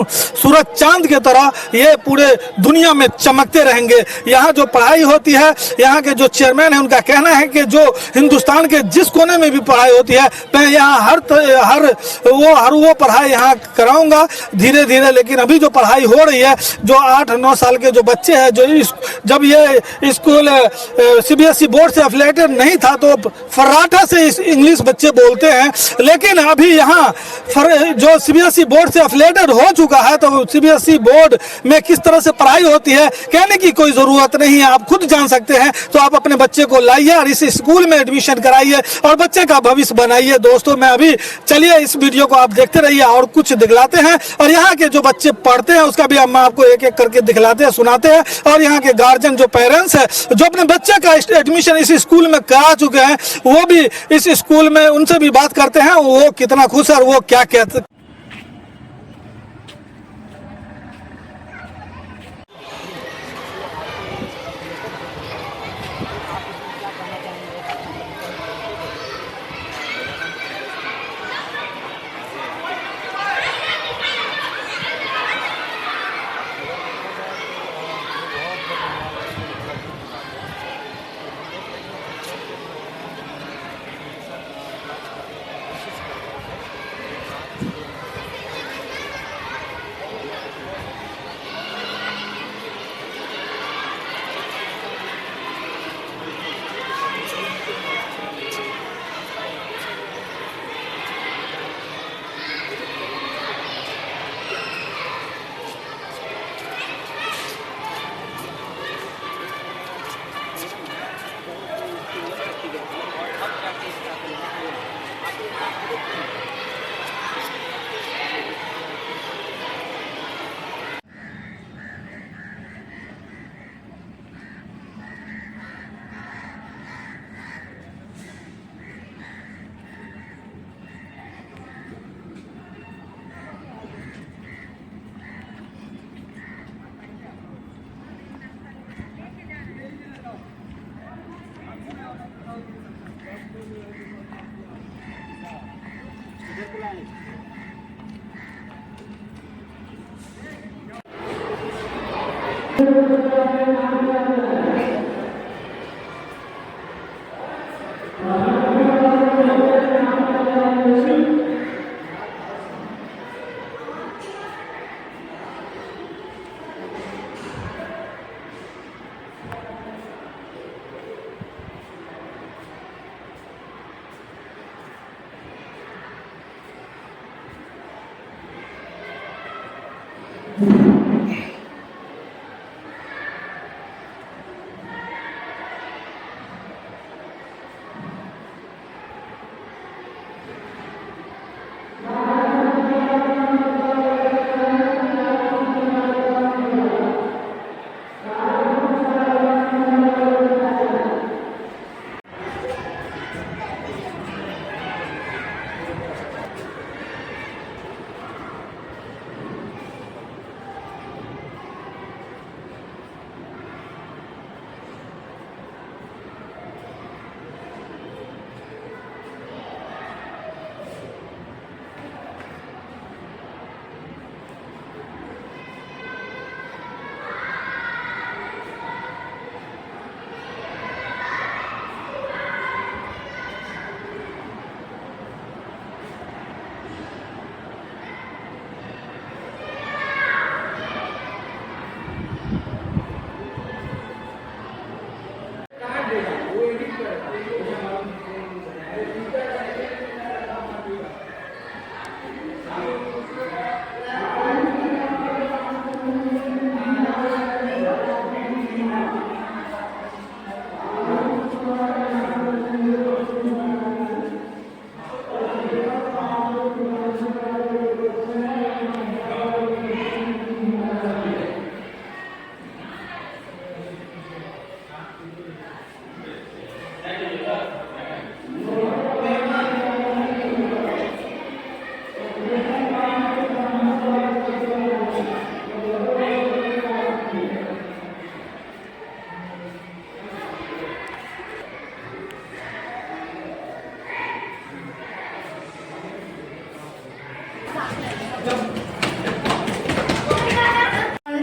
सूरज चांद की तरह ये पूरे दुनिया में चमकते रहेंगे। यहाँ जो पढ़ाई होती है, यहाँ के जो चेयरमैन है उनका कहना है कि जो हिंदुस्तान के जिस कोने में भी पढ़ाई होती है मैं यहाँ हर वो पढ़ाई यहाँ कराऊंगा धीरे धीरे। लेकिन अभी जो पढ़ाई हो रही है, जो 8-9 साल के जो बच्चे हैं, जो जब ये स्कूल सीबीएसई बोर्ड से एफिलिएटेड नहीं था तो फर्राटा से इंग्लिश बच्चे बोलते हैं, लेकिन अभी यहाँ जो सीबीएसई बोर्ड से एफिलिएटेड हो चुका है तो सीबीएसई बोर्ड में किस तरह से पढ़ाई होती है कहने की कोई ज़रूरत नहीं है, आप खुद जान सकते हैं। तो आप अपने बच्चे को लाइए और इस स्कूल में एडमिशन कराइए और बच्चे का भविष्य बनाइए। दोस्तों मैं अभी चलिए इस वीडियो को आप देखते रहिए और कुछ दिखलाते हैं, और यहाँ के जो बच्चे पढ़ते हैं उसका भी हम आपको एक एक करके दिखलाते हैं, सुनाते हैं। और यहाँ के गार्जियन जो पेरेंट्स है जो अपने बच्चे का एडमिशन इस स्कूल में करा चुके हैं वो भी इस स्कूल में उनसे भी बात करते हैं, वो कितना खुश है और वो क्या कहते हैं।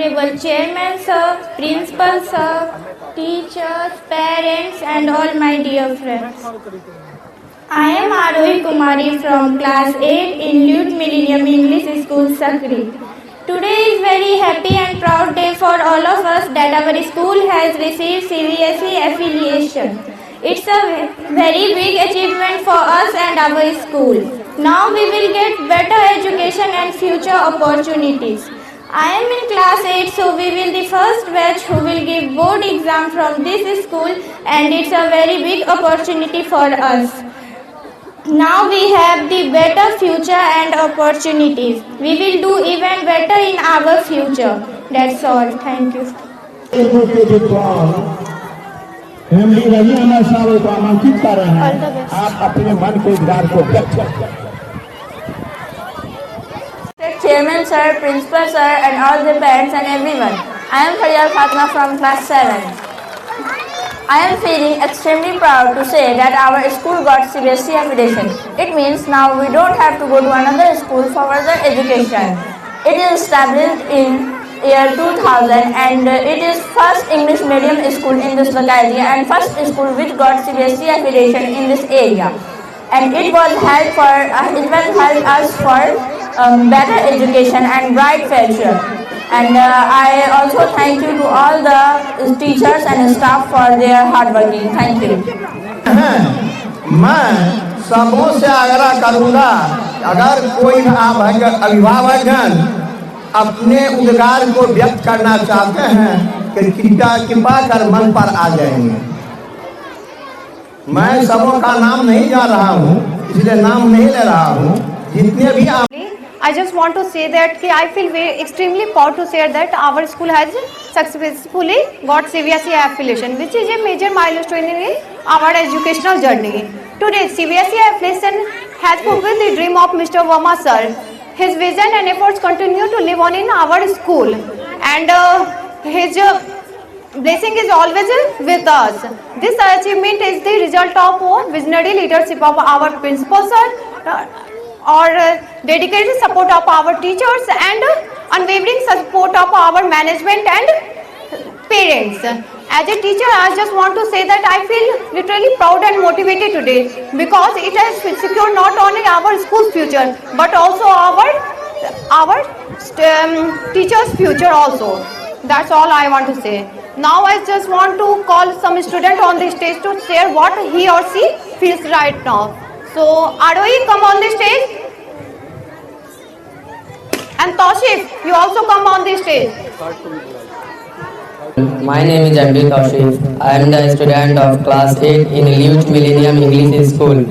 Honorable Chairman Sir, Principal Sir, teachers, parents and all my dear friends. I am Arohi Kumari from class 8 in Lute Millennium English School, Sakri. Today is very happy and proud day for all of us that our school has received CBSE affiliation. It's a very big achievement for us and our school. Now we will get better education and future opportunities. I am in class 8, so we will be the first batch who will give board exam from this school, and it's a very big opportunity for us. Now we have the better future and opportunities. We will do even better in our future. That's all. Thank you. Family रही हमारे सारे को आमंत्रित कर रहे हैं, आप अपने मन के विचार को व्यक्त करें। Chairman sir, principal sir and all the parents and everyone. I am Faryal Fatma from class 7. I am feeling extremely proud to say that our school got CBSE affiliation. It means now we don't have to go to another school for further education. It is established in year 2000 and it is first English medium school in this locality and first school which got CBSE affiliation in this area. And it will help us for better education and bright future. And I also thank you to all the teachers and staff for their hard working. Thank you. मैं सबों से आग्रह करूंगा, अगर कोई अभिभावक अपने उद्गार को व्यक्त करना चाहते हैं कि कृपा कर मन पर आ जाएंगे। मैं सबों का नाम नहीं जा रहा हूँ, इसलिए नाम नहीं ले रहा हूँ। जितने भी I just want to say that I feel very extremely proud to say that our school has successfully got CBSE affiliation, which is a major milestone in our educational journey. Today, CBSE affiliation has fulfilled the dream of Mr. Verma sir. His vision and efforts continue to live on in our school, and his blessing is always with us. This achievement is the result of visionary leadership of our principal sir, or dedicated support of our teachers and unwavering support of our management and parents. As a teacher, I just want to say that I feel literally proud and motivated today because it has secured not only our school's future but also our teachers' future also. That's all I want to say. Now I just want to call some student on the stage to share what he or she feels right now. So Arohi, come on the stage. And Taushif, you also come on the stage. My name is M.D. Taushif. I am the student of class 8 in Lute Millennium English School.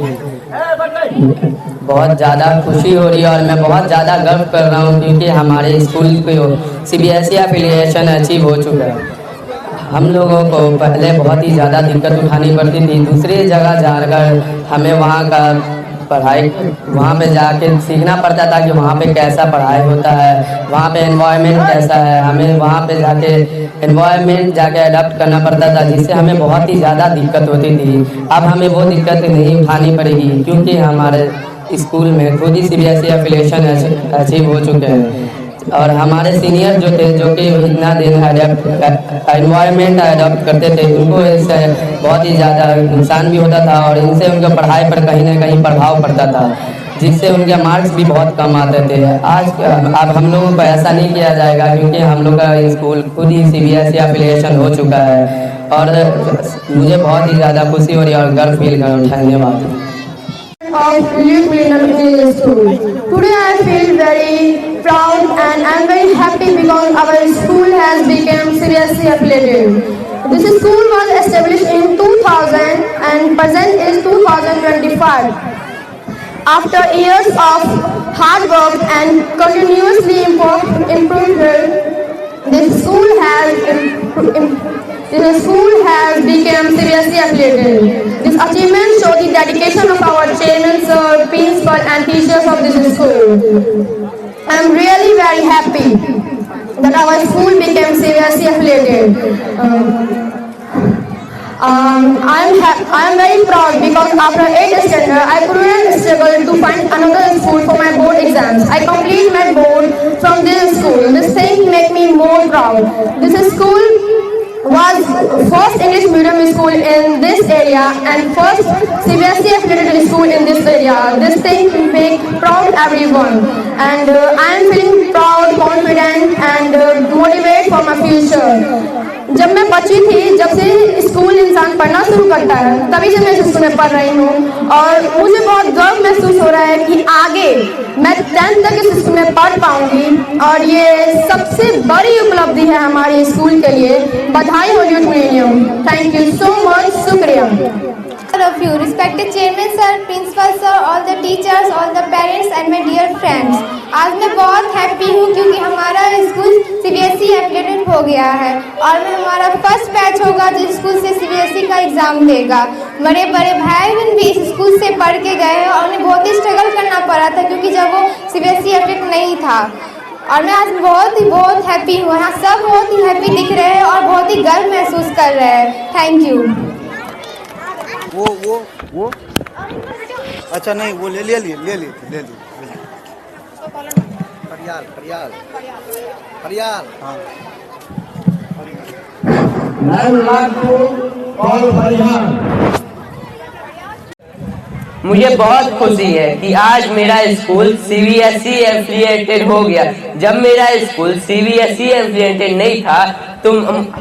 बहुत ज़्यादा खुशी हो रही है और मैं बहुत ज़्यादा गर्व कर रहा हूँ क्योंकि हमारे स्कूल को CBSE एफिलिएशन अचीव हो चुका है। हम लोगों को पहले बहुत ही ज़्यादा दिक्कत उठानी पड़ती थी, दूसरी जगह जाकर हमें वहाँ का पढ़ाई वहाँ पे जाके सीखना पड़ता था कि वहाँ पे कैसा पढ़ाई होता है, वहाँ पे एनवायरनमेंट कैसा है, हमें वहाँ पे जाके एनवायरनमेंट जाके अडॉप्ट करना पड़ता था, जिससे हमें बहुत ही ज़्यादा दिक्कत होती थी। अब हमें वो दिक्कत नहीं उठानी पड़ेगी क्योंकि हमारे स्कूल में खुद ही CBSE एफिलिएशन अचीव हो चुके हैं और हमारे सीनियर जो थे जो कि इतना दिन एनवायरनमेंट अडॉप्ट करते थे उनको इससे बहुत ही ज़्यादा नुकसान भी होता था और इनसे उनके पढ़ाई पर कहीं ना कहीं प्रभाव पड़ता था, जिससे उनके मार्क्स भी बहुत कम आते थे। आज अब हम लोगों को ऐसा नहीं किया जाएगा क्योंकि हम लोग का स्कूल खुद ही CBSE एफिलिएशन हो चुका है और मुझे बहुत ही ज़्यादा खुशी हो रही है और गर्व फील कर। धन्यवाद। Of Lute Millennium English School. Today I feel very proud and I am very happy because our school has become CBSE affiliated. This school was established in 2000 and present is 2025. After years of hard work and continuously improvement, this school has become CBSE affiliated. This achievement shows the dedication of our chairman, sir, principal and teachers of this school. I am really very happy that our school became CBSE affiliated. I am very proud because after 8th standard, I couldn't struggle to find another school for my board exams. I completed my board from this school. This thing makes me more proud. proud. This school was first English medium school in this area and first CBSE affiliated school in this area. This thing make proud everyone, and I am feeling proud, confident and motivated for my future. जब मैं बच्ची थी, जब से school इंसान पढ़ना शुरू करता है, तभी से मैं इस स्कूल में पढ़ रही हूँ और मुझे बहुत गर्व महसूस हो रहा है कि आगे मैं 10th तक इस स्कूल में पढ़ पाऊंगी और ये सबसे बड़ी उपलब्धि है हमारे स्कूल के लिए। बधाई हो youth millennium. Thank you so much, शुक्रिया। All of you, respected chairman sir, principal sir, all the teachers, all the parents and my dear friends. आज मैं बहुत हैप्पी हूँ क्योंकि हमारा स्कूल CBSE एफिलिएटेड हो गया है और मैं हमारा फर्स्ट बैच होगा जो स्कूल से CBSE का एग्जाम देगा। बड़े बड़े भाई बहन भी इस स्कूल से पढ़ के गए हैं और उन्हें बहुत ही स्ट्रगल करना पड़ा था क्योंकि जब वो CBSE एफिलिएटेड नहीं था। और मैं आज बहुत हैप्पी हूँ। यहाँ सब बहुत ही हैप्पी दिख रहे हैं और बहुत ही गर्व महसूस कर रहे हैं। Thank you. वो अच्छा नहीं, वो ले ली फरियाल हाँ। मुझे बहुत खुशी है कि आज मेरा स्कूल CBSE एफिलिएटेड हो गया। जब मेरा स्कूल CBSE एफिलिएटेड नहीं था तो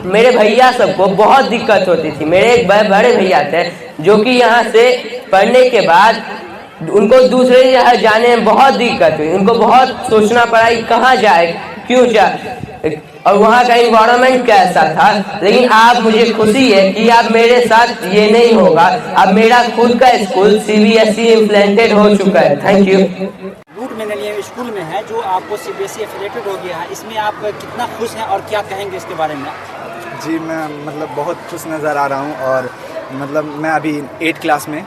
मेरे भैया सबको बहुत दिक्कत होती थी। मेरे एक बड़े भैया थे जो कि यहाँ से पढ़ने के बाद उनको दूसरे जगह जाने में बहुत दिक्कत हुई। उनको बहुत सोचना पड़ा कि कहाँ जाए, क्यों जाए और वहाँ का इन्वायरमेंट कैसा था। लेकिन आज मुझे खुशी है कि अब मेरे साथ ये नहीं होगा। अब मेरा खुद का स्कूल CBSE इम्प्लेंटेड हो चुका है। Thank you. Youth millennium school में है जो आपको CBSE एफिलिएटेड हो गया है, इसमें आप कितना खुश हैं और क्या कहेंगे इसके बारे में? जी मैं मतलब बहुत खुश नज़र आ रहा हूँ और मतलब मैं अभी 8th क्लास में,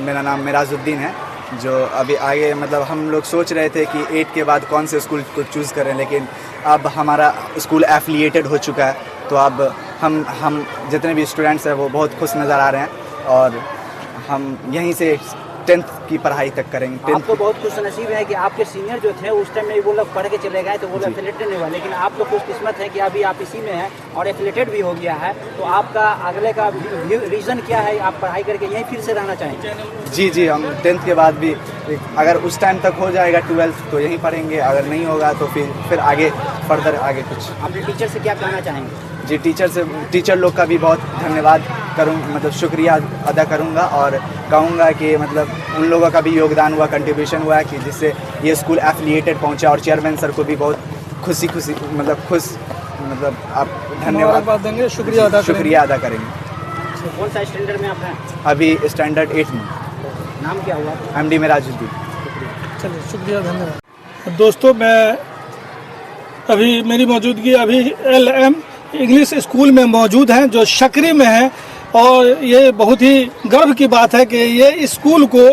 मेरा नाम मिराजुद्दीन है। जो अभी आगे मतलब हम लोग सोच रहे थे कि 8 के बाद कौन से स्कूल को चूज़ करें, लेकिन अब हमारा स्कूल एफिलिएटेड हो चुका है तो अब हम जितने भी स्टूडेंट्स हैं वो बहुत खुश नज़र आ रहे हैं और हम यहीं से 10th की पढ़ाई तक करेंगे। आपको बहुत खुश नसीब है कि आपके सीनियर जो थे उस टाइम में वो लोग पढ़ के चले गए तो वो लोग एफिलिएटेड नहीं हुआ, लेकिन आप लोग खुशकिस्मत है कि अभी आप इसी में हैं और एफिलिएटेड भी हो गया है। तो आपका अगले का रीज़न क्या है, आप पढ़ाई करके यहीं फिर से रहना चाहेंगे? जी हम 10th के बाद भी अगर उस टाइम तक हो जाएगा 12th तो यहीं पढ़ेंगे, अगर नहीं होगा तो फिर आगे फर्दर आगे कुछ। अपने टीचर से क्या कहना चाहेंगे? जी टीचर लोग का भी बहुत धन्यवाद मतलब शुक्रिया अदा करूंगा और कहूंगा कि मतलब उन लोगों का भी योगदान हुआ, कंट्रीब्यूशन हुआ कि जिससे ये स्कूल एफिलिएटेड पहुंचा और चेयरमैन सर को भी बहुत खुश मतलब आप धन्यवाद देंगे, शुक्रिया अदा करेंगे। कौन सा स्टैंडर्ड में आप हैं? अभी स्टैंडर्ड 8 में। नाम क्या हुआ? MD मिराजुद्दीन। चलिए शुक्रिया, धन्यवाद। दोस्तों मैं अभी मेरी मौजूदगी अभी LM इंग्लिश स्कूल में मौजूद हैं जो शकरी में है और ये बहुत ही गर्व की बात है कि ये स्कूल को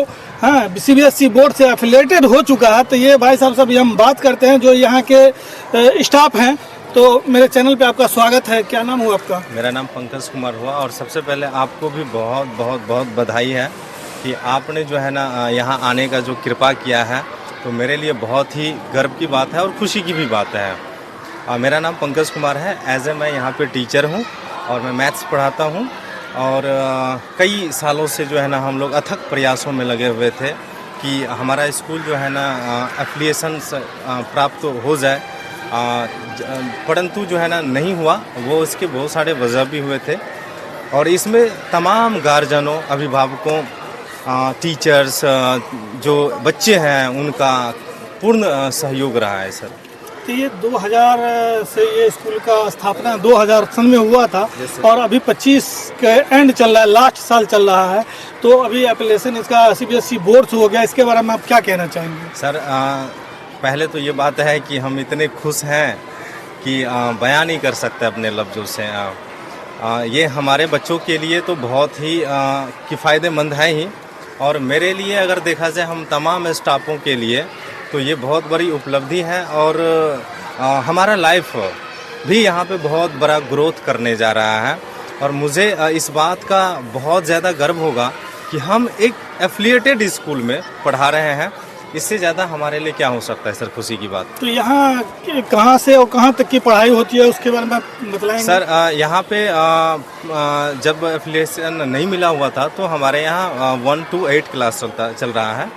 CBSE बोर्ड से एफिलिएटेड हो चुका है। तो ये भाई साहब सब हम बात करते हैं जो यहाँ के स्टाफ हैं। तो मेरे चैनल पे आपका स्वागत है। क्या नाम हुआ आपका? मेरा नाम पंकज कुमार हुआ और सबसे पहले आपको भी बहुत बहुत बहुत बधाई है कि आपने जो है ना यहाँ आने का जो कृपा किया है, तो मेरे लिए बहुत ही गर्व की बात है और खुशी की भी बात है। मेरा नाम पंकज कुमार है। एज ए मैं यहाँ पे टीचर हूँ और मैं मैथ्स पढ़ाता हूँ और कई सालों से जो है ना हम लोग अथक प्रयासों में लगे हुए थे कि हमारा स्कूल जो है ना एफिलिएशन प्राप्त हो जाए, परंतु जो है ना नहीं हुआ। वो इसके बहुत सारे वजह भी हुए थे और इसमें तमाम गार्जियनों, अभिभावकों, टीचर्स, जो बच्चे हैं उनका पूर्ण सहयोग रहा है सर। तो ये 2000 से ये स्कूल का स्थापना 2000 सन में हुआ था और अभी 25 के एंड चल रहा है, लास्ट साल चल रहा है। तो अभी एप्लीकेशन इसका CBSE बोर्ड हो गया, इसके बारे में आप क्या कहना चाहेंगे? सर पहले तो ये बात है कि हम इतने खुश हैं कि बयान नहीं कर सकते अपने लफ्ज़ों से। ये हमारे बच्चों के लिए तो बहुत ही किफ़ायदेमंद है ही, और मेरे लिए अगर देखा जाए हम तमाम स्टाफों के लिए तो ये बहुत बड़ी उपलब्धि है और हमारा लाइफ भी यहाँ पे बहुत बड़ा ग्रोथ करने जा रहा है। और मुझे इस बात का बहुत ज़्यादा गर्व होगा कि हम एक एफिलिएटेड स्कूल में पढ़ा रहे हैं इससे ज़्यादा हमारे लिए क्या हो सकता है सर खुशी की बात। तो यहाँ कहाँ से और कहाँ तक की पढ़ाई होती है उसके बारे में बतलाएंगे सर यहाँ पे जब एफिलिएशन नहीं मिला हुआ था तो हमारे यहाँ 1 to 8 क्लास चल रहा है,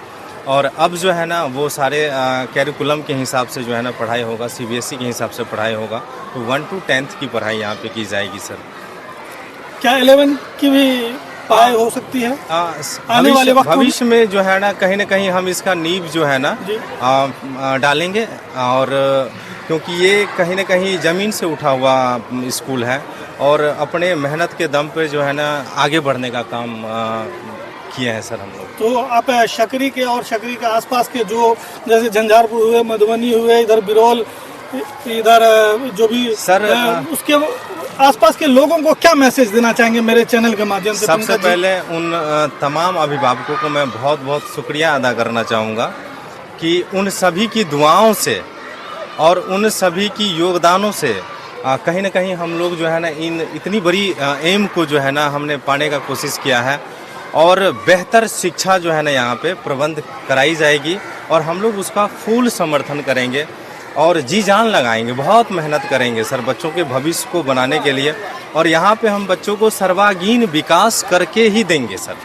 और अब जो है ना वो सारे कैरिकुलम के हिसाब से जो है ना पढ़ाई होगा, CBSE के हिसाब से पढ़ाई होगा, तो 1 to 10th की पढ़ाई यहाँ पे की जाएगी सर। क्या 11 की भी पढ़ाई हो सकती है आने वाले वक्त भविष्य में जो है ना कहीं हम इसका नींव जो है ना डालेंगे, और क्योंकि ये कहीं ना कहीं ज़मीन से उठा हुआ स्कूल है और अपने मेहनत के दम पे जो है ना आगे बढ़ने का काम किए हैं सर हम लोग। तो आप शकरी के और शकरी के आसपास के जो जैसे झंझारपुर हुए, मधुबनी हुए, इधर बिरौल, इधर जो भी सर उसके आसपास के लोगों को क्या मैसेज देना चाहेंगे मेरे चैनल के माध्यम से? सबसे पहले उन तमाम अभिभावकों को मैं बहुत बहुत शुक्रिया अदा करना चाहूँगा कि उन सभी की दुआओं से और उन सभी की योगदानों से कहीं ना कहीं हम लोग जो है ना इन इतनी बड़ी एम को जो है ना हमने पाने का कोशिश किया है, और बेहतर शिक्षा जो है ना यहाँ पे प्रबंध कराई जाएगी और हम लोग उसका फुल समर्थन करेंगे और जी जान लगाएंगे, बहुत मेहनत करेंगे सर बच्चों के भविष्य को बनाने के लिए, और यहाँ पे हम बच्चों को सर्वांगीण विकास करके ही देंगे सर।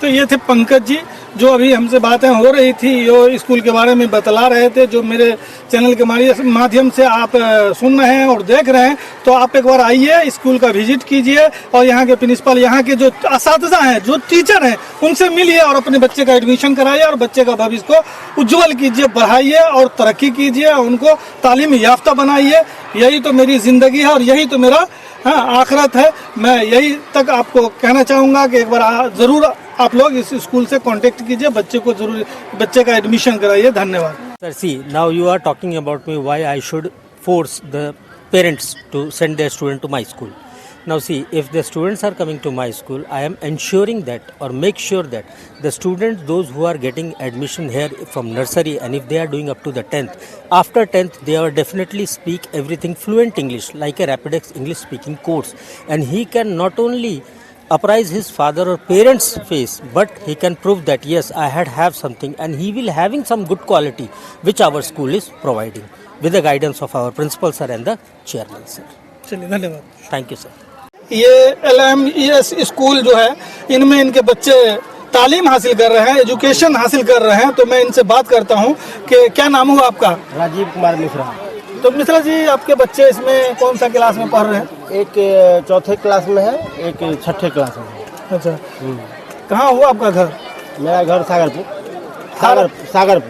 तो ये थे पंकज जी जो अभी हमसे बातें हो रही थी, जो स्कूल के बारे में बतला रहे थे, जो मेरे चैनल के माध्यम से आप सुन रहे हैं और देख रहे हैं। तो आप एक बार आइए, स्कूल का विजिट कीजिए और यहाँ के प्रिंसिपल, यहाँ के जो असातिज़ा हैं, जो टीचर हैं, उनसे मिलिए और अपने बच्चे का एडमिशन कराइए और बच्चे का भविष्य को उज्जवल कीजिए, बढ़ाइए और तरक्की कीजिए, उनको तालीम याफ्ता बनाइए। यही तो मेरी ज़िंदगी है और यही तो मेरा आखिरत है। मैं यही तक आपको कहना चाहूँगा कि एक बार ज़रूर आप लोग इस स्कूल से कांटेक्ट कीजिए, बच्चे को जरूर बच्चे का एडमिशन कराइए। धन्यवाद। Sir, see, now you are talking about me why I should force the parents to send their student to my school. Now see, if the students are coming to my school, I am ensuring that or make sure that the students, those who are getting admission here from nursery, and if they are doing up to the 10th, after 10th they are definitely speak everything fluent English, like a Rapidex English speaking course, and he can not only apprise his father or parents' face, but he can prove that yes, I have something, and he will having some good quality which our school is providing with the guidance of our principal sir and the chairman sir. चलिए, धन्यवाद। Thank you sir. ये LMES school जो है, इनमें इनके बच्चे तालीम हासिल कर रहे हैं, एजुकेशन हासिल कर रहे हैं। तो मैं इनसे बात करता हूँ कि क्या नाम हुआ आपका? राजीव कुमार मिश्रा। तो मिश्रा जी, आपके बच्चे इसमें कौन सा क्लास में पढ़ रहे हैं? एक चौथे क्लास में है, एक छठे क्लास में है। अच्छा, कहाँ हुआ आपका घर? मेरा घर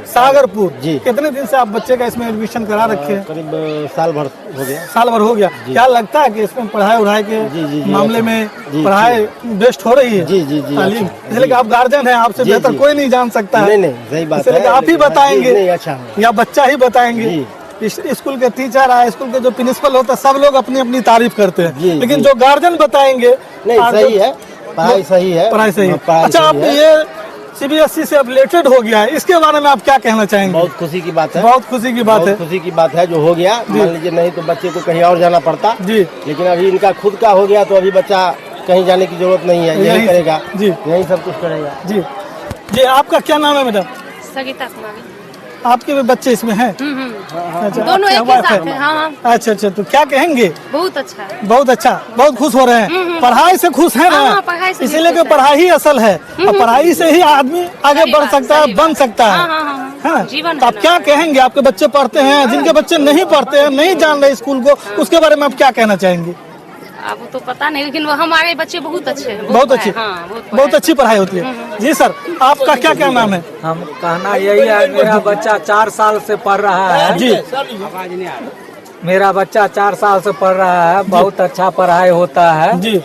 सागरपुर जी। कितने दिन से आप बच्चे का इसमें एडमिशन करा रखे हैं? करीब साल भर हो गया। साल भर हो गया। क्या लगता है कि इसमें पढ़ाई के मामले में पढ़ाई बेस्ट हो रही है? जी जी जी। तालीम, इसलिए कि आप गार्जियन हैं, आपसे बेहतर कोई नहीं जान सकता है। नहीं, सही बात है। आप ही बताएंगे अच्छा या बच्चा ही बताएंगे? इस स्कूल के टीचर है, स्कूल के जो प्रिंसिपल होता है, सब लोग अपनी अपनी तारीफ करते हैं, लेकिन जो गार्जियन बताएंगे नहीं, सही है, पढ़ाई सही है, पढ़ाई सही है। अच्छा, आप ये CBSE से रिलेटेड हो गया है, इसके बारे में आप क्या कहना चाहेंगे? बहुत खुशी की बात है, बहुत खुशी की बात है, खुशी की बात है जो हो गया। मान लीजिए नहीं तो बच्चे को कहीं और जाना पड़ता जी, लेकिन अभी इनका खुद का हो गया तो अभी बच्चा कहीं जाने की जरूरत नहीं है, यही करेगा जी, यही सब कुछ करेगा जी। जी, आपका क्या नाम है मैडम? सगीता कुमारी। आपके भी बच्चे इसमें हैं? अच्छा, दोनों एक ही साथ हैं। हाँ। अच्छा, तो क्या कहेंगे? बहुत अच्छा है, बहुत अच्छा, बहुत खुश हो रहे हैं। पढ़ाई से खुश है ना? इसीलिए कि पढ़ाई ही असल है, और पढ़ाई से ही आदमी आगे बढ़ सकता है, बन सकता है। हाँ, तो आप क्या कहेंगे? आपके बच्चे पढ़ते हैं, जिनके बच्चे नहीं पढ़ते हैं, नहीं जान रहे स्कूल को, उसके बारे में आप क्या कहना चाहेंगे? आपको तो पता नहीं, लेकिन वो हमारे बच्चे बहुत अच्छे हैं, बहुत अच्छी, बहुत अच्छी पढ़ाई होती है। जी सर, आपका क्या क्या नाम है? हम कहना यही है, मेरा बच्चा 4 साल से पढ़ रहा है जी। मेरा बच्चा 4 साल से पढ़ रहा है, बहुत अच्छा पढ़ाई होता है जी।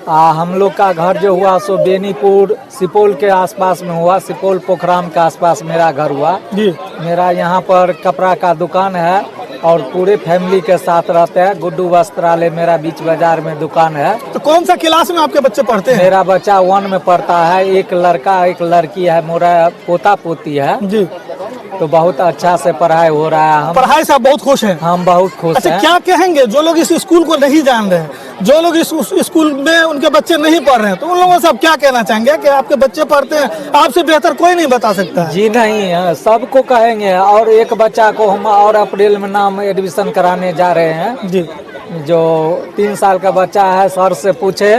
हम लोग का घर जो हुआ सो बेनीपुर सुपौल के आसपास में हुआ, सुपौल पोखराम के आसपास मेरा घर हुआ जी। मेरा यहाँ पर कपड़ा का दुकान है और पूरे फैमिली के साथ रहते हैं। गुड्डू वस्त्रालय मेरा बीच बाजार में दुकान है। तो कौन सा क्लास में आपके बच्चे पढ़ते हैं? मेरा बच्चा 1 में पढ़ता है, एक लड़का एक लड़की है, मेरा पोता पोती है जी। तो बहुत अच्छा से पढ़ाई हो रहा है। हम पढ़ाई से आप बहुत खुश हैं? हम बहुत खुश हैं। अच्छा, क्या कहेंगे जो लोग इस स्कूल को नहीं जान रहे हैं, जो लोग इस स्कूल में उनके बच्चे नहीं पढ़ रहे हैं, तो उन लोगों से आप क्या कहना चाहेंगे कि आपके बच्चे पढ़ते हैं, आपसे बेहतर कोई नहीं बता सकता है? जी नहीं, सबको कहेंगे। और एक बच्चा को हम और अप्रैल में नाम एडमिशन कराने जा रहे हैं जी, जो 3 साल का बच्चा है। सर से पूछे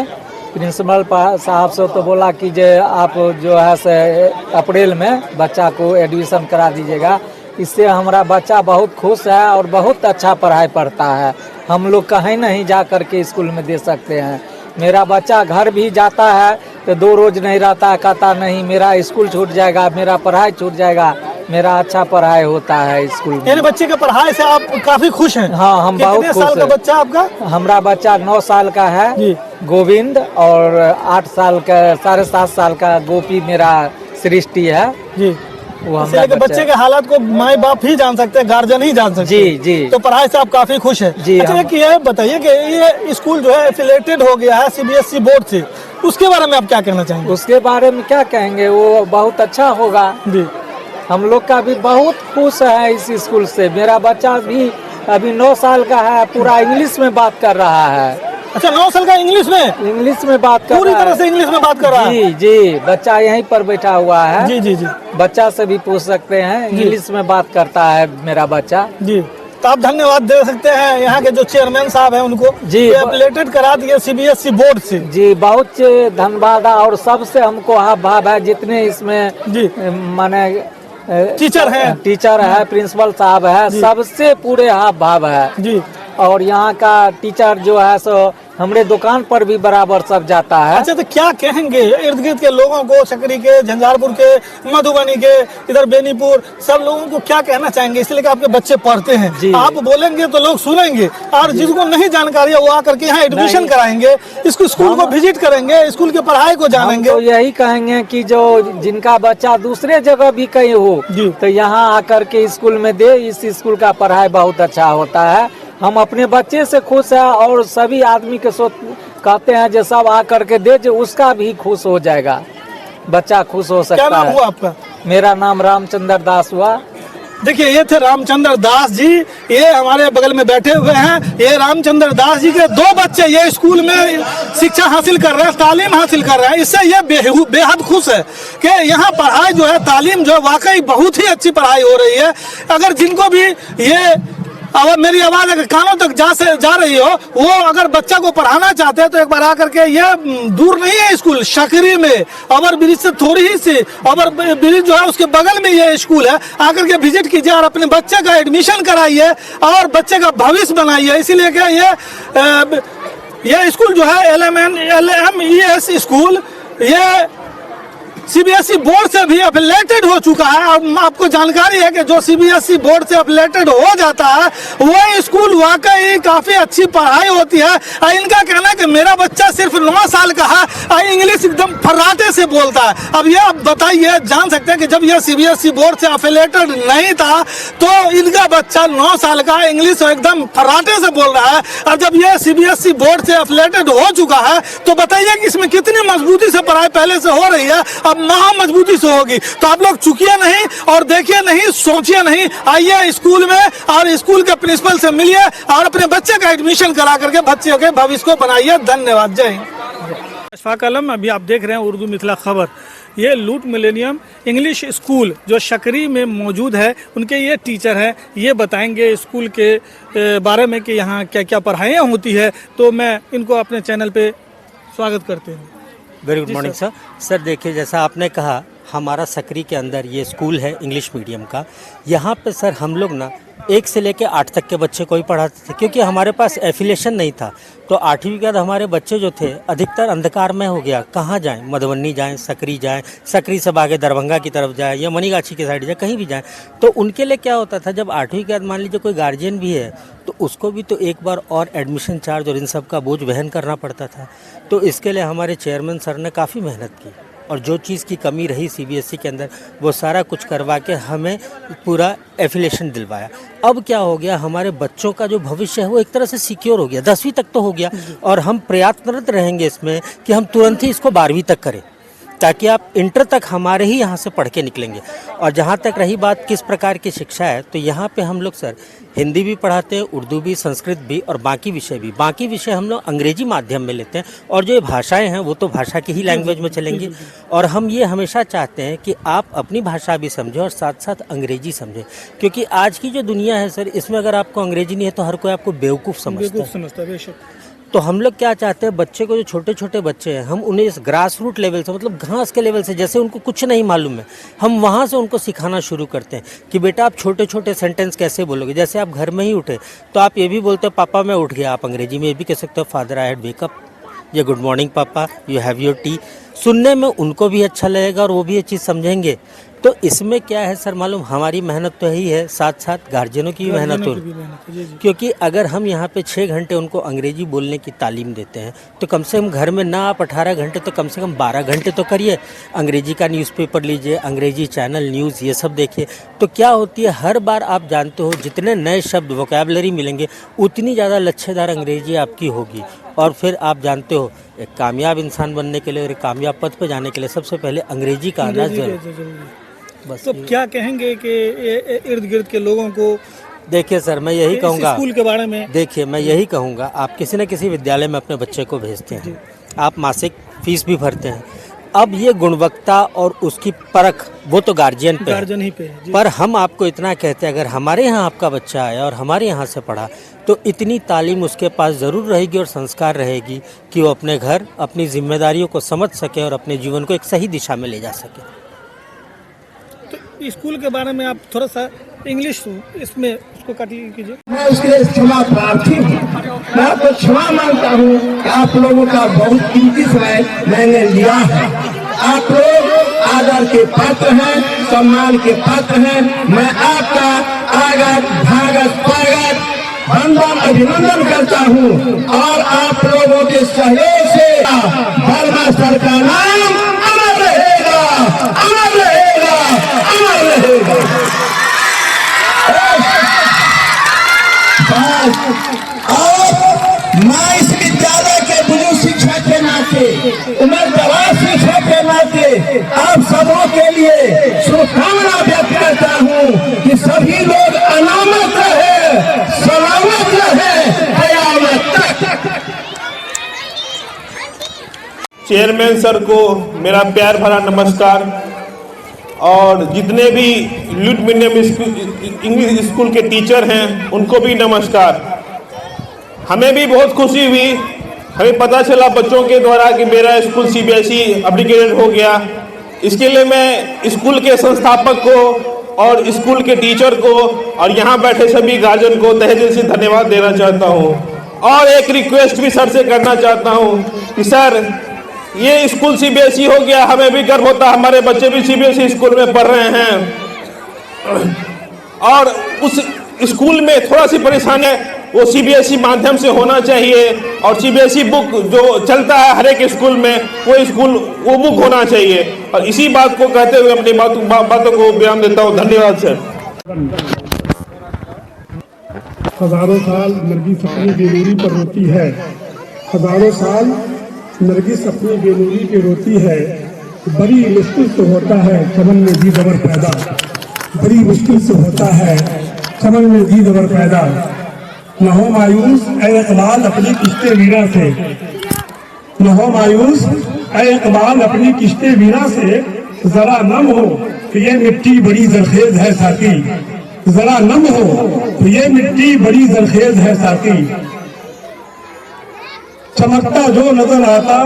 प्रिंसिपल साहब से, तो बोला कि जे आप जो है से अप्रैल में बच्चा को एडमिशन करा दीजिएगा। इससे हमारा बच्चा बहुत खुश है और बहुत अच्छा पढ़ाई पढ़ता है। हम लोग कहीं नहीं जा कर के स्कूल में दे सकते हैं। मेरा बच्चा घर भी जाता है तो 2 रोज नहीं रहता, कहता नहीं मेरा स्कूल छूट जाएगा, मेरा पढ़ाई छूट जाएगा। मेरा अच्छा पढ़ाई होता है स्कूल में। यानी बच्चे के पढ़ाई से आप काफी खुश हैं? हाँ, हम बहुत खुश हैं। कितने साल का बच्चा आपका? हमारा बच्चा 9 साल का है गोविंद, और 8 साल का 7.5 साल का गोपी मेरा सृष्टि है जी। वो इसलिए बच्चे के हालात को माँ बाप ही जान सकते हैं, गार्जियन ही जान सकते हैं। जी। तो पढ़ाई से आप काफी खुश हैं? जी। अच्छा, ये बताइए कि ये स्कूल जो है एफिलेटेड हो गया है CBSE बोर्ड से, उसके बारे में आप क्या कहना चाहेंगे? उसके बारे में क्या कहेंगे, वो बहुत अच्छा होगा जी। हम लोग का भी बहुत खुश है इस स्कूल से। मेरा बच्चा भी अभी 9 साल का है, पूरा इंग्लिश में बात कर रहा है। अच्छा, 9 साल का इंग्लिश में बात कर पूरी तरह से इंग्लिश में बात कर रहा है? जी। बच्चा यहीं पर बैठा हुआ है। जी। बच्चा से भी पूछ सकते हैं, इंग्लिश में बात करता है मेरा बच्चा। जी। तो आप धन्यवाद दे सकते हैं यहाँ के जो चेयरमैन साहब हैं उनको, जी, एफिलेटेड करा दिए CBSE बोर्ड से। जी, बहुत धन्यवाद। और सबसे हमको हाथ भाव है जितने इसमें जी माने टीचर है, प्रिंसिपल साहब है, सबसे पूरे हाथ भाव है जी। और यहाँ का टीचर जो है सो हमारे दुकान पर भी बराबर सब जाता है। अच्छा, तो क्या कहेंगे इर्द गिर्द के लोगों को, सकरी के, झंझारपुर के, मधुबनी के, इधर बेनीपुर, सब लोगों को क्या कहना चाहेंगे? इसलिए कि आपके बच्चे पढ़ते हैं जी। आप बोलेंगे तो लोग सुनेंगे, और जिसको नहीं जानकारी है वो आकर के यहाँ एडमिशन कराएंगे, इसको स्कूल को विजिट करेंगे, स्कूल की पढ़ाई को जानेंगे। तो यही कहेंगे कि जो जिनका बच्चा दूसरे जगह भी कहीं हो तो यहाँ आकर के स्कूल में दे। इस स्कूल का पढ़ाई बहुत अच्छा होता है। हम अपने बच्चे से खुश है और सभी आदमी के कहते हैं जो सब आकर के दे, जो उसका भी खुश हो जाएगा, बच्चा खुश हो सकता है। क्या नाम हुआ आपका? मेरा नाम रामचंद्र दास हुआ। देखिए, ये थे रामचंद्र दास जी, ये हमारे बगल में बैठे हुए हैं। ये रामचंद्र दास जी के 2 बच्चे ये स्कूल में शिक्षा हासिल कर रहे हैं, तालीम हासिल कर रहे हैं। इससे ये बेहद खुश है कि यहाँ पढ़ाई जो है, तालीम जो है, वाकई बहुत ही अच्छी पढ़ाई हो रही है। अगर जिनको भी ये मेरी आवाज अगर कानों तक जा रही हो, वो अगर बच्चा को पढ़ाना चाहते हैं तो एक बार आकर के, ये दूर नहीं है स्कूल, शकरी में ओवर ब्रिज से थोड़ी ही से ओवर ब्रिज जो है उसके बगल में ये स्कूल है। आकर के विजिट कीजिए और अपने बच्चे का एडमिशन कराइए और बच्चे का भविष्य बनाइए। इसीलिए कि ये स्कूल जो है LMES स्कूल, ये CBSE बोर्ड से भी एफिलेटेड हो चुका है। अब आपको जानकारी है कि जो CBSE बोर्ड से एफिलेटेड हो जाता है वो स्कूल वाकई काफी अच्छी पढ़ाई होती है। इनका कहना है कि मेरा बच्चा सिर्फ 9 साल का है, इंग्लिश एकदम फर्राटे से बोलता है। अब ये आप बताइए, जान सकते हैं कि जब ये CBSE बोर्ड से एफिलेटेड नहीं था तो इनका बच्चा 9 साल का इंग्लिश एकदम फर्राटे से बोल रहा है, और जब ये CBSE बोर्ड से एफिलेटेड हो चुका है तो बताइए कि इसमें कितनी मजबूती से पढ़ाई पहले से हो रही है, अब महा मजबूती से होगी। तो आप लोग चुकिए नहीं और देखिए नहीं, सोचिए नहीं, आइए स्कूल में और स्कूल के प्रिंसिपल से मिलिए और अपने बच्चे का एडमिशन करा करके बच्चे के भविष्य को बनाइए। धन्यवाद। जय हिंद। अशफाक आलम, अभी आप देख रहे हैं उर्दू मिथिला खबर। ये लूट मिलेनियम इंग्लिश स्कूल जो शकरी में मौजूद है, उनके ये टीचर हैं, ये बताएंगे स्कूल के बारे में कि यहाँ क्या क्या पढ़ाइयाँ होती है। तो मैं इनको अपने चैनल पे स्वागत करते हैं। Very good morning sir. Sir देखिए, जैसा आपने कहा, हमारा सकरी के अंदर ये स्कूल है इंग्लिश मीडियम का। यहाँ पे सर हम लोग ना 1 से लेकर 8 तक के बच्चे को ही पढ़ाते थे, क्योंकि हमारे पास एफिलिएशन नहीं था। तो 8वीं के बाद हमारे बच्चे जो थे अधिकतर अंधकार में हो गया। कहाँ जाएं? मधुबनी जाएं, सकरी जाएं, सकरी से आगे दरभंगा की तरफ जाएं या मनीगाछी की साइड जाएं, कहीं भी जाएं। तो उनके लिए क्या होता था, जब 8वीं के बाद मान लीजिए कोई गार्जियन भी है तो उसको भी तो एक बार और एडमिशन चार्ज और इन सब का बोझ वहन करना पड़ता था। तो इसके लिए हमारे चेयरमैन सर ने काफ़ी मेहनत की और जो चीज़ की कमी रही CBSE के अंदर वो सारा कुछ करवा के हमें पूरा एफिलिएशन दिलवाया। अब क्या हो गया, हमारे बच्चों का जो भविष्य है वो एक तरह से सिक्योर हो गया। 10वीं तक तो हो गया और हम प्रयासरत रहेंगे इसमें कि हम तुरंत ही इसको 12वीं तक करें। ताकि आप इंटर तक हमारे ही यहाँ से पढ़ के निकलेंगे। और जहाँ तक रही बात किस प्रकार की शिक्षा है, तो यहाँ पे हम लोग सर हिंदी भी पढ़ाते हैं, उर्दू भी, संस्कृत भी और बाकी विषय भी। बाकी विषय हम लोग अंग्रेजी माध्यम में लेते हैं और जो ये भाषाएं हैं वो तो भाषा की ही लैंग्वेज में चलेंगी। और हम ये हमेशा चाहते हैं कि आप अपनी भाषा भी समझें और साथ साथ अंग्रेजी समझें, क्योंकि आज की जो दुनिया है सर, इसमें अगर आपको अंग्रेजी नहीं है तो हर कोई आपको बेवकूफ़ समझता है। तो हम लोग क्या चाहते हैं, बच्चे को, जो छोटे छोटे बच्चे हैं, हम उन्हें इस ग्रास रूट लेवल से, मतलब घास के लेवल से, जैसे उनको कुछ नहीं मालूम है, हम वहाँ से उनको सिखाना शुरू करते हैं कि बेटा आप छोटे छोटे सेंटेंस कैसे बोलोगे। जैसे आप घर में ही उठे तो आप ये भी बोलते हो पापा मैं उठ गया, आप अंग्रेजी में ये भी कह सकते हो फादर आई हैड वेकअप, या गुड मॉर्निंग पापा, यू हैव योर टी। सुनने में उनको भी अच्छा लगेगा और वो भी ये चीज़ समझेंगे। तो इसमें क्या है सर, मालूम हमारी मेहनत तो यही है, साथ साथ गार्जियनों की भी मेहनत हो, क्योंकि अगर हम यहाँ पे 6 घंटे उनको अंग्रेजी बोलने की तालीम देते हैं तो कम से कम घर में ना आप 18 घंटे तो कम से कम 12 घंटे तो करिए। अंग्रेजी का न्यूज़पेपर लीजिए, अंग्रेजी चैनल, न्यूज़, ये सब देखिए। तो क्या होती है, हर बार आप जानते हो जितने नए शब्द, वोकैबलरी मिलेंगे, उतनी ज़्यादा लच्छेदार अंग्रेजी आपकी होगी। और फिर आप जानते हो एक कामयाब इंसान बनने के लिए और एक कामयाब पद पर जाने के लिए सबसे पहले अंग्रेजी का आना जरूरी। बस तो क्या कहेंगे कि इर्द गिर्द के लोगों को? देखिए सर, मैं यही कहूँगा, स्कूल के बारे में देखिए मैं यही कहूँगा, आप किसी न किसी विद्यालय में अपने बच्चे को भेजते हैं, आप मासिक फीस भी भरते हैं। अब ये गुणवत्ता और उसकी परख वो तो गार्जियन पे है। पर हम आपको इतना कहते हैं, अगर हमारे यहाँ आपका बच्चा आया और हमारे यहाँ से पढ़ा तो इतनी तालीम उसके पास ज़रूर रहेगी और संस्कार रहेगी कि वो अपने घर अपनी जिम्मेदारियों को समझ सके और अपने जीवन को एक सही दिशा में ले जा सके। तो स्कूल के बारे में आप थोड़ा सा इंग्लिश इसमें उसको काट कीजिए। मैं उसके लिए क्षमा प्रार्थी हूँ, मैं आपको क्षमा मांगता हूँ कि आप लोगों का बहुत कीमती समय मैंने लिया है। आप लोग आदर के पात्र हैं, सम्मान के पात्र हैं। मैं आपका आगत भागत स्वागत वंदन अभिनंदन करता हूँ और आप लोगों के सहयोग से वर्मा सर का नाम अमर रहेगा, अमर रहेगा, अमर रहेगा। और मैं इस विद्यालय के बुजुर्ग शिक्षक के नाते, उम्रदराज शिक्षक के नाते आप सबों के लिए शुभकामना व्यक्त करता हूँ कि सभी लोग अनामत रहे, सलामत रहे, कयामत तक। चेयरमैन सर को मेरा प्यार भरा नमस्कार और जितने भी लुट मीडियम इंग्लिश स्कूल के टीचर हैं उनको भी नमस्कार। हमें भी बहुत खुशी हुई, हमें पता चला बच्चों के द्वारा कि मेरा स्कूल CBSE एप्लीकेटेड हो गया। इसके लिए मैं स्कूल के संस्थापक को और स्कूल के टीचर को और यहाँ बैठे सभी गार्जियन को तहे दिल से धन्यवाद देना चाहता हूँ। और एक रिक्वेस्ट भी सर से करना चाहता हूँ कि सर ये स्कूल CBSE हो गया, हमें भी गर्व होता, हमारे बच्चे भी CBSE स्कूल में पढ़ रहे हैं और उस स्कूल में थोड़ा सी परेशानी है, वो CBSE माध्यम से होना चाहिए और CBSE बुक जो चलता है हर एक स्कूल में वो बुक होना चाहिए। और इसी बात को कहते हुए अपनी बातों को विराम देता हूँ। धन्यवाद सर। हजारों साल नरगिस अपनी बेनूरी पर रोती है, हजारों साल नरगिस अपनी बेनूरी पे रोती है। बड़ी मुश्किल से होता है चमन में जी जबर पैदा, बड़ी मुश्किल से होता है चमन में जी जबर पैदा। न हो मायूस ऐ इकबाल अपनी किश्ते वीरा से, न हो मायूस ऐ इकबाल अपनी किश्ते वीरा से। जरा नम हो तो ये मिट्टी बड़ी जरखेज है साथी, जरा नम हो तो ये मिट्टी बड़ी जरखेज है साथी। चमकता जो नजर आता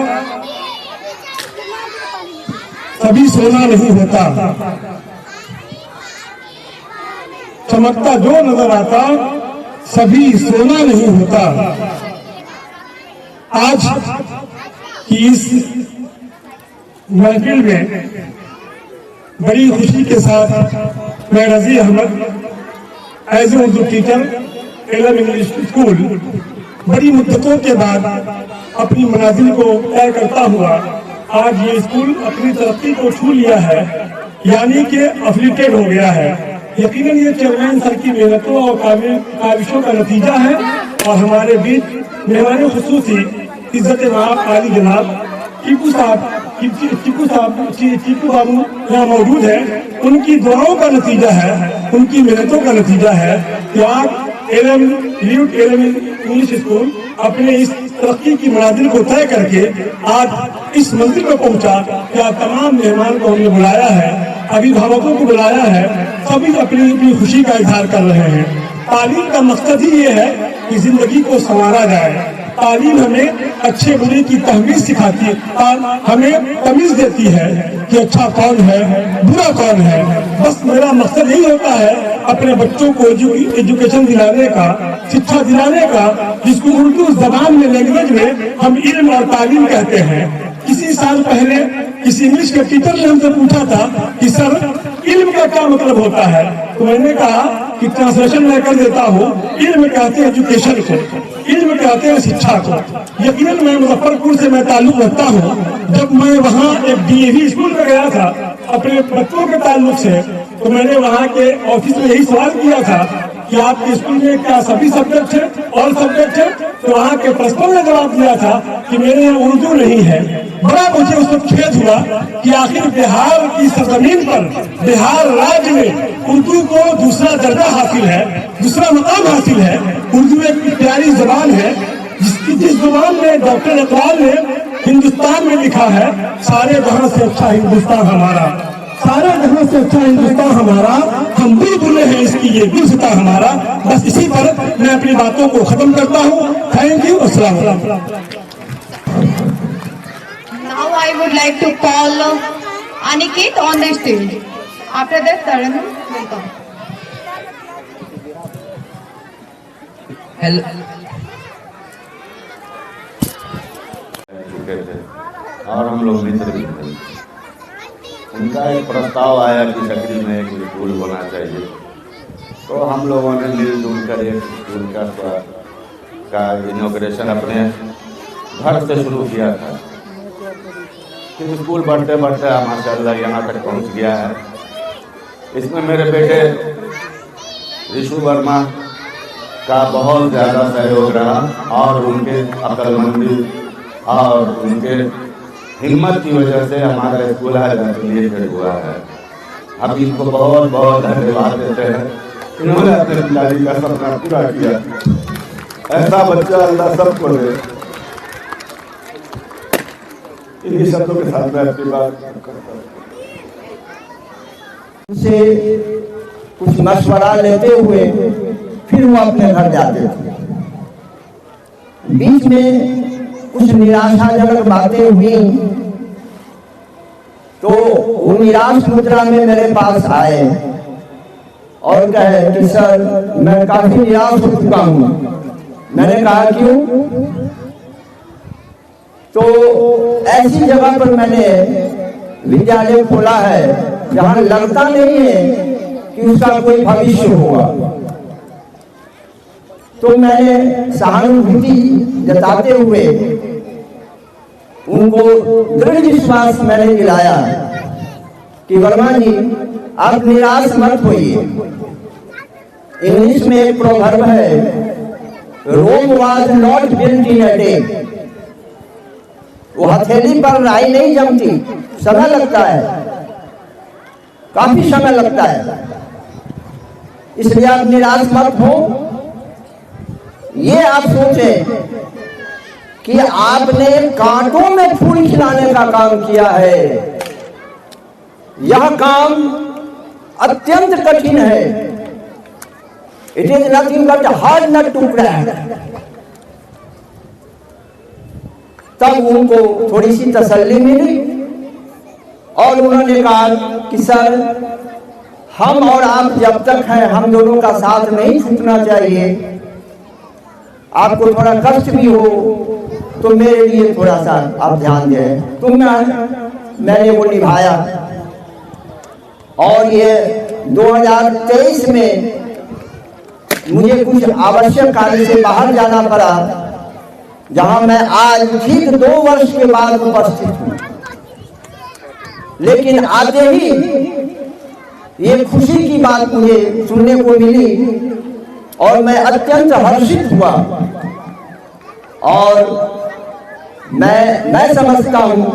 कभी सोना नहीं होता, चमकता जो नजर आता सभी सोना नहीं होता। आज की इस महफिल में बड़ी खुशी के साथ मैं Razi Ahmad as a Urdu teacher LM English school बड़ी मुद्दतों के बाद अपनी मनाजिल को तय करता हुआ आज ये स्कूल अपनी तरक्की को छू लिया है, यानी कि एफिलिएटेड हो गया है। यकीनन ये चेयरमैन सर की मेहनतों और काविशों का नतीजा है। और हमारे बीच मेहमान खुसूसी इज्जत आली जनाब टीपू साहब चीकू बाबू यहाँ मौजूद है, उनकी दुआओं का नतीजा है, उनकी मेहनतों का नतीजा है कि आज ल्यूट इंग्लिश स्कूल अपने इस तरक्की की मंजिल को तय करके आज इस मंजिल पर पहुंचा। क्या तमाम मेहमान को हमने बुलाया है, अभिभावकों को बुलाया है, सभी अपनी अपनी खुशी का इजहार कर रहे हैं। तालीम का मकसद ही ये है कि जिंदगी को संवारा जाए। तालीम हमें अच्छे बुरे की तहमीज सिखाती है, हमें तमीज देती है कि अच्छा कौन है, बुरा कौन है। बस मेरा मकसद यही होता है अपने बच्चों को एजुकेशन दिलाने का, शिक्षा दिलाने का, जिसको उर्दू जबान में, लैंग्वेज में हम इल्म और तालीम कहते हैं। किसी साल पहले किसी इंग्लिश के टीचर ने हमसे पूछा था कि सर इल्म का क्या मतलब होता है, तो मैंने कहा कि ट्रांसलेशन मैं कर देता हूँ, इल्म कहते हैं एजुकेशन को, इल्म कहते हैं शिक्षा को। यकीनन मैं मुजफ्फरपुर से मैं ताल्लुक रखता हूँ। जब मैं वहाँ एक DAV स्कूल में गया था अपने बच्चों के ताल्लुक से, तो मैंने वहाँ के ऑफिस में यही सवाल किया था कि आपके स्कूल में क्या सभी सब्जेक्ट है, ऑल सब्जेक्ट है? तो वहाँ के प्रिंसिपल ने जवाब दिया था कि मेरे यहाँ उर्दू नहीं है। बड़ा मुझे उस वक्त खेद हुआ कि आखिर बिहार की सरजमीन पर, बिहार राज्य में उर्दू को दूसरा दर्जा हासिल है, दूसरा मकाम हासिल है। उर्दू एक प्यारी जबान है, जिस जुबान में डॉक्टर इकबाल ने हिंदुस्तान में लिखा है, सारे जहां से अच्छा हिंदुस्तान हमारा, सारे जहां से अच्छा हिंदुस्तान हमारा, हम बुलबुलें हैं इसकी ये गुलसिता हमारा। बस इसी पर मैं अपनी बातों को खत्म करता हूँ। Thank you. अस्सलाम वालेकुम। Now I would like to call Aniket on the stage. After that, Taran will come. Hello. चुके थे और हम लोग मित्र भी थे। उनका एक प्रस्ताव आया कि सकरी में एक स्कूल होना चाहिए, तो हम लोगों ने मिलजुल कर एक स्कूल का इनॉग्रेशन अपने घर से शुरू किया था। फिर स्कूल बढ़ते बढ़ते माशाअल्लाह यहाँ तक पहुँच गया है। इसमें मेरे बेटे ऋषु वर्मा का बहुत ज़्यादा सहयोग रहा और उनके अक्लमंदी और उनके हिम्मत की वजह से हमारा स्कूल आज एफिलिएटेड हुआ है। हम इनको बहुत बहुत धन्यवाद देते हैं। इन्होंने अपने पिताजी का सपना पूरा किया। ऐसा बच्चा अल्लाह सबको दे। इन्हीं शब्दों के साथ मैं अपनी बात करता हूँ। उनसे कुछ मशवरा लेते हुए फिर वो अपने घर जाते थे। बीच में कुछ निराशाजनक बातें हुई, तो वो निराश मुद्रा में मेरे पास आए और कहे कि सर मैं काफी निराश हो चुका हूँ। मैंने कहा क्यों? तो ऐसी जगह पर मैंने विद्यालय खोला है जहाँ लगता नहीं है कि उसका कोई भविष्य होगा। तो मैंने सहानुभूति जताते हुए उनको दृढ़ विश्वास मैंने दिलाया कि वर्मा जी आप निराश मत होइए। इंग्लिश में एक प्रोवर्ब है, Rome was not built in a day. वो हथेली पर राई नहीं जमती, समय लगता है, काफी समय लगता है। इसलिए आप निराश मत हो। ये आप सोचें कि आपने कांटों में फूल खिलाने का काम किया है। यह काम अत्यंत कठिन है। It is nothing but hard nut to crack. तब उनको थोड़ी सी तसल्ली मिली और उन्होंने कहा कि सर हम और आप जब तक हैं हम दोनों का साथ नहीं छूटना चाहिए। आपको थोड़ा कष्ट भी हो तो मेरे लिए थोड़ा सा आप ध्यान दें। तो मैंने वो निभाया और ये 2023 में मुझे कुछ आवश्यक कार्य से बाहर जाना पड़ा, जहां मैं आज ठीक 2 वर्ष के बाद उपस्थित हूँ। लेकिन आते ही ये खुशी की बात मुझे सुनने को मिली और मैं अत्यंत हर्षित हुआ। और मैं समझता हूँ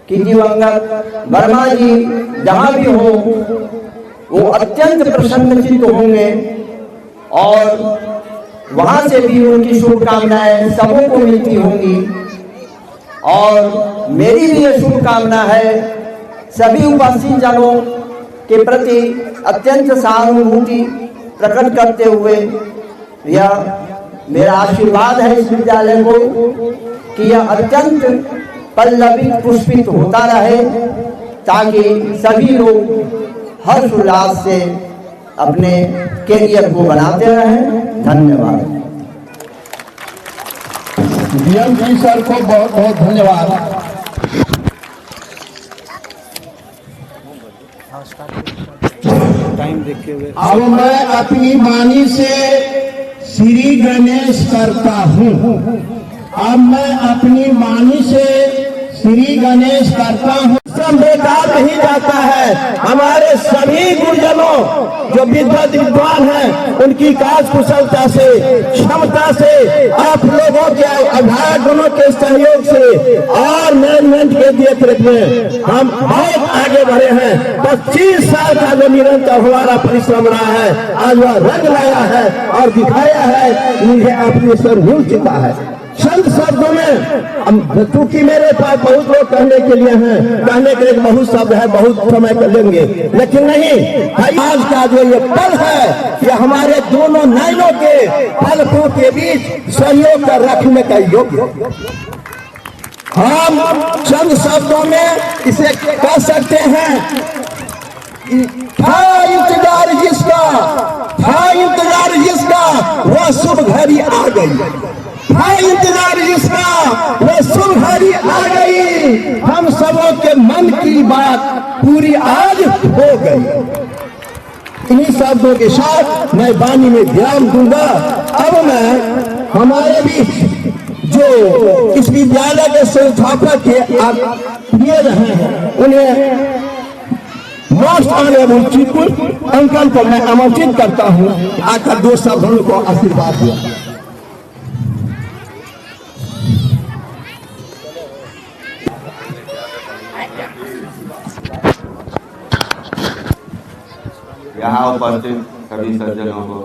कि दिवंगत वर्मा जी जहाँ भी हो वो अत्यंत प्रसन्नचित्त होंगे और वहाँ से भी उनकी शुभकामनाएं सबों को मिलती होंगी। और मेरी भी ये शुभकामना है सभी उपस्थित जनों के प्रति अत्यंत सहानुभूति प्रकट करते हुए यह मेरा आशीर्वाद है इस विद्यालय को कि यह अत्यंत पल्लवित पुष्पित होता रहे ताकि सभी लोग हर्ष उल्लास से अपने कैरियर को बनाते रहें। धन्यवाद। डीएम जी सर को बहुत बहुत धन्यवाद। टाइम देख के हुए अब मैं अपनी वाणी से श्री गणेश करता हूँ। अब मैं अपनी वाणी से श्री गणेश करता हूँ। सब बेकार नहीं जाता है। हमारे सभी गुरुजनों जो विद्वान हैं उनकी कार्य कुशलता से, क्षमता से, आप लोगों के अभिभावकों के सहयोग से और मैनेजमेंट के देखरेख में हम बहुत आगे बढ़े हैं। 25 साल का जो निरंतर हमारा परिश्रम रहा है आज वह रंग लाया है और दिखाया है। मुझे अपने सर भूल चुका है। चंद शब्दों में, चूंकि मेरे पास बहुत लोग कहने के लिए हैं, कहने के लिए बहुत शब्द है, बहुत समय कर लेंगे, लेकिन नहीं। आज का जो ये पल है ये हमारे दोनों नयनों के पलकों के बीच सहयोग कर रखने का योग्य। हम चंद शब्दों में इसे कह सकते हैं, था इंतजार जिसका, था इंतजार जिसका वह शुभ घड़ी आ गई। था इंतजार जिसका वह शुभ घड़ी आ गई। हम सबों के मन की बात पूरी आज हो गई। इन्हीं शब्दों के साथ मैं वाणी में ध्यान दूंगा। अब मैं हमारे बीच जो इस विद्यालय के संस्थापक के दिए रहे हैं उन्हें मोस्ट ऑनरेबल चीफ अंकल को मैं आमंत्रित करता हूं आकर दो शब्दों को आशीर्वाद दिया। यहाँ उपस्थित सभी सज्जनों को